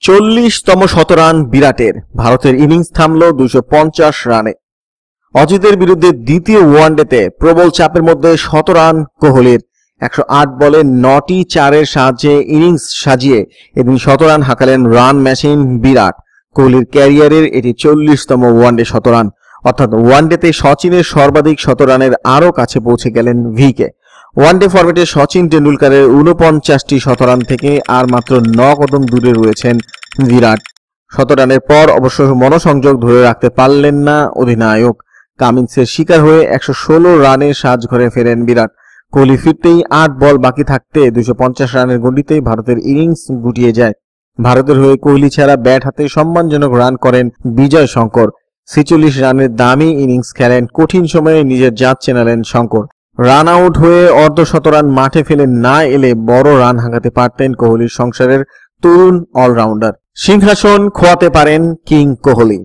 40তম শতরান বিরাটের। ভারতের ইনিংস থামল 250 রানে। অজিতের বিরুদ্ধে দ্বিতীয় ওয়ানডেতে প্রবল চাপের মধ্যে শতরান কোহলির। 108 বলে 9টি চারের সাহায্যে ইনিংস সাজিয়ে এদিন শতরান হাঁকালেন রান মেশিন বিরাট। কোহলির ক্যারিয়ারের এটি 40তম ওয়ানডে শতরান, অর্থাৎ ওয়ানডেতে সচিনের সর্বাধিক শতরানের আরও কাছে পৌঁছে গেলেন ভিকে। ওয়ানডে ফরম্যাটে সচিন টেন্ডুলকারের 49টি শতরান থেকে আর মাত্র 9 কদম দূরে রয়েছেন বিরাট। শতরানের পর অবশ্য মনোসংযোগ ধরে রাখতে পারলেন না অধিনায়ক। কামিন্সের শিকার হয়ে 116 রানের সাজঘরে ফেরেন বিরাট। কোহলি ফিরতেই 8 বল বাকি থাকতে 250 রানের গন্ডিতেই ভারতের ইনিংস গুটিয়ে যায়। ভারতের হয়ে কোহলি ছাড়া ব্যাট হাতে সম্মানজনক রান করেন বিজয় শঙ্কর। 46 রানের দামি ইনিংস খেলেন, কঠিন সময়ে নিজের জাত চেনালেন শঙ্কর। রান আউট হয়ে অর্ধশতরান মাঠে ফেলে না এলে বড় রান হাঁকাতে পারতেন কোহলির সংসারের তরুণ অলরাউন্ডার। সিংহাসন খোয়াতে পারেন কিং কোহলি,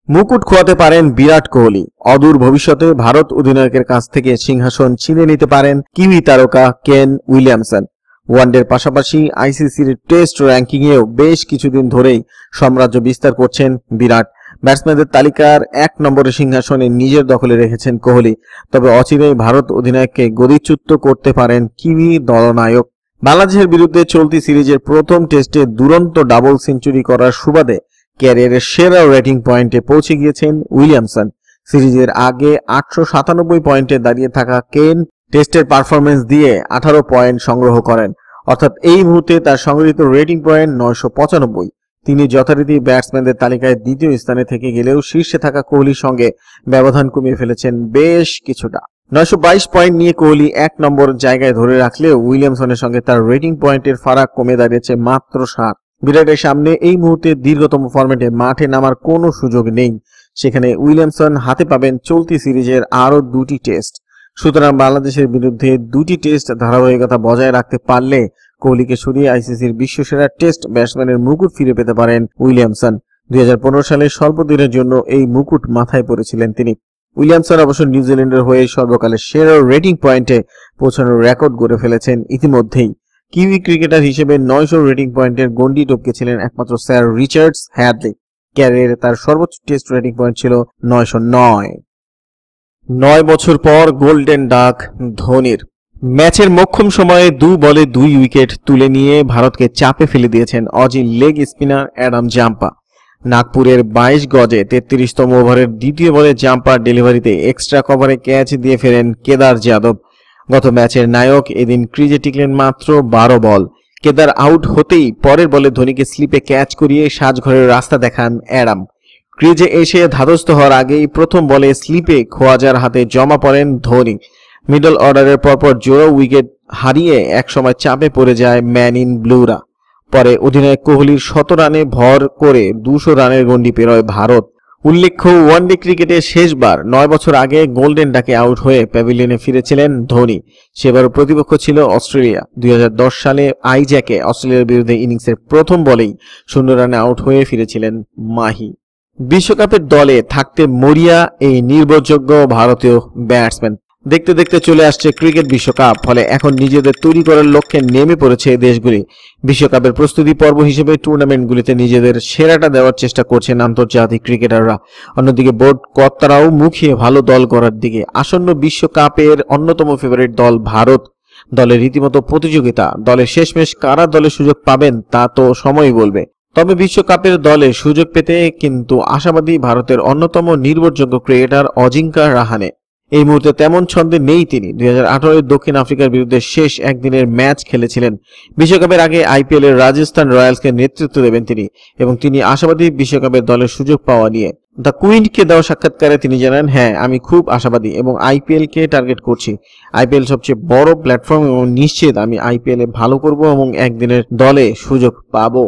মুকুট খোয়াতে পারেন বিরাট কোহলি। অদূর ভবিষ্যতে ভারত অধিনায়কের কাছ থেকে সিংহাসন ছিনে নিতে পারেন কিউই তারকা কেন উইলিয়ামসন। ওয়ানডের পাশাপাশি আইসিসির টেস্ট র্যাঙ্কিংয়েও বেশ কিছুদিন ধরেই সাম্রাজ্য বিস্তার করছেন বিরাট। ব্যাটসম্যানদের তালিকার 1 নম্বরের সিংহাসনে নিজের দখলে রেখেছেন কোহলি। তবে অচিরেই ভারত অধিনায়ককে গদিচ্যুত করতে পারেন কিউই দলনায়ক। বাংলাদেশের বিরুদ্ধে চলতি সিরিজের প্রথম টেস্টে দুরন্ত ডাবল সেঞ্চুরি করার সুবাদে ক্যারিয়ারের সেরা রেটিং পয়েন্টে পৌঁছে গিয়েছেন উইলিয়ামসন। সিরিজের আগে 897 পয়েন্টে দাঁড়িয়ে থাকা কেন টেস্টের পারফরমেন্স দিয়ে 18 পয়েন্ট সংগ্রহ করেন, অর্থাৎ এই মুহূর্তে তার সংগৃহীত রেটিং পয়েন্ট 995। তিনি যথারীতি ব্যাটসম্যানদের তালিকায় দ্বিতীয় স্থানে থেকে গেলেও শীর্ষে থাকা কোহলির সঙ্গে ব্যবধান কমিয়ে ফেলেছেন বেশ কিছুটা। 922 পয়েন্ট নিয়ে কোহলি 1 নম্বর জায়গায় ধরে রাখলেও উইলিয়ামসনের সঙ্গে তার রেটিং পয়েন্টের ফারাক কমে দাঁড়িয়েছে মাত্র 7। বিরাটের সামনে এই মুহূর্তে দীর্ঘতম ফরম্যাটে মাঠে নামার কোনো সুযোগ নেই। সেখানে উইলিয়ামসন হাতে পাবেন চলতি সিরিজের আরও 2টি টেস্ট। সুতরাং বাংলাদেশের বিরুদ্ধে 2টি টেস্ট ধারাবাহিকতা বজায় রাখতে পারলে কোহলিকে সরিয়ে আইসিসির বিশ্বসেরা টেস্ট ব্যাটসম্যানের মুকুট ফিরে পেতে পারেন উইলিয়ামসন। 2015 সালে স্বল্পদিনের জন্য এই মুকুট মাথায় পড়েছিলেন তিনি। উইলিয়ামসন অবশ্য নিউজিল্যান্ডের হয়ে সর্বকালের সেরা রেটিং পয়েন্টে পৌঁছানোর রেকর্ড গড়ে ফেলেছেন ইতিমধ্যেই। কিউই ক্রিকেটার হিসেবে 900 রেটিং পয়েন্টের গন্ডি টপকেছিলেন একমাত্র স্যার রিচার্ডস হ্যাডলি। ক্যারিয়ারে তার সর্বোচ্চ টেস্ট রেটিং পয়েন্ট ছিল 909। 9 বছর পর গোল্ডেন ডাক ধোনির। ম্যাচের মোক্ষম সময়ে 2 বলে 2 উইকেট তুলে নিয়ে ভারতকে চাপে ফেলে দিয়েছেন Aussie leg spinner Adam Zampa. নাগপুরের 22 গজে 33তম ওভারের দ্বিতীয় বলে জাম্পার ডেলিভারিতে এক্সট্রা কভারে ক্যাচ দিয়ে ফেরেন কেদার যাদব। গত ম্যাচের নায়ক এদিন ক্রিজে টিকলেন মাত্র 12 বল। কেদার আউট হতেই পরের বলে ধোনিকে স্লিপে ক্যাচ করিয়ে সাজঘরের রাস্তা দেখান অ্যাডাম। ক্রিজে এসে ধাতস্থ হওয়ার আগেই প্রথম বলে স্লিপে খোয়াজার হাতে জমা পড়েন ধোনি। মিডল অর্ডারের পরপর জোড়ো উইকেট হারিয়ে একসময় চাপে পড়ে যায় ম্যান ইন ব্লুরা। পরে অধিনায়ক কোহলির 100 রানে ভর করে 200 রানের গন্ডি পেরোয় ভারত। উল্লেখ্য, ওয়ানডে ক্রিকেটে শেষবার 9 বছর আগে গোল্ডেন ডাকে আউট হয়ে প্যাভিলিয়নে ফিরেছিলেন ধোনি। সেবারও প্রতিপক্ষ ছিল অস্ট্রেলিয়া। 2010 সালে আইজ্যাকে অস্ট্রেলিয়ার বিরুদ্ধে ইনিংসের প্রথম বলেই 0 রানে আউট হয়ে ফিরেছিলেন মাহি। বিশ্বকাপের দলে থাকতে মরিয়া এই নির্ভরযোগ্য ভারতীয় ব্যাটসম্যান। দেখতে দেখতে চলে আসছে ক্রিকেট বিশ্বকাপ, ফলে এখন নিজেদের তৈরি করার লক্ষ্যে নেমে পড়েছে দেশগুলি। বিশ্বকাপের প্রস্তুতি পর্ব হিসেবে টুর্নামেন্টগুলিতে নিজেদের সেরাটা দেওয়ার চেষ্টা করছেন আন্তর্জাতিক ক্রিকেটাররা। অন্যদিকে বোর্ড কর্তারাও মুখিয়ে ভালো দল করার দিকে। আসন্ন বিশ্বকাপের অন্যতম ফেভারিট দল ভারত। দলের রীতিমতো প্রতিযোগিতা। দলের শেষমেশ কারা দলে সুযোগ পাবেন তা তো সময়ই বলবে। তবে বিশ্বকাপের দলে সুযোগ পেতে কিন্তু আশাবাদী ভারতের অন্যতম নির্ভরযোগ্য ক্রিকেটার অজিঙ্কা রাহানে। এই মুহূর্তে তেমন ছন্দে নেই তিনি। 2018 দক্ষিণ আফ্রিকার বিরুদ্ধে শেষ একদিনের ম্যাচ খেলেছিলেন। বিশ্বকাপের আগে আইপিএল এর রাজস্থান রয়্যালসকে নেতৃত্ব দেবেন তিনি, এবং তিনি আশাবাদী বিশ্বকাপের দলের সুযোগ পাওয়া নিয়ে। দ্য কুইন্টকে দেওয়া সাক্ষাৎকারে তিনি জানান, হ্যাঁ, আমি খুব আশাবাদী এবং আইপিএল কে টার্গেট করছি। আইপিএল সবচেয়ে বড় প্ল্যাটফর্ম এবং নিশ্চিত আমি আইপিএল এ ভালো করব এবং একদিনের দলে সুযোগ পাবো।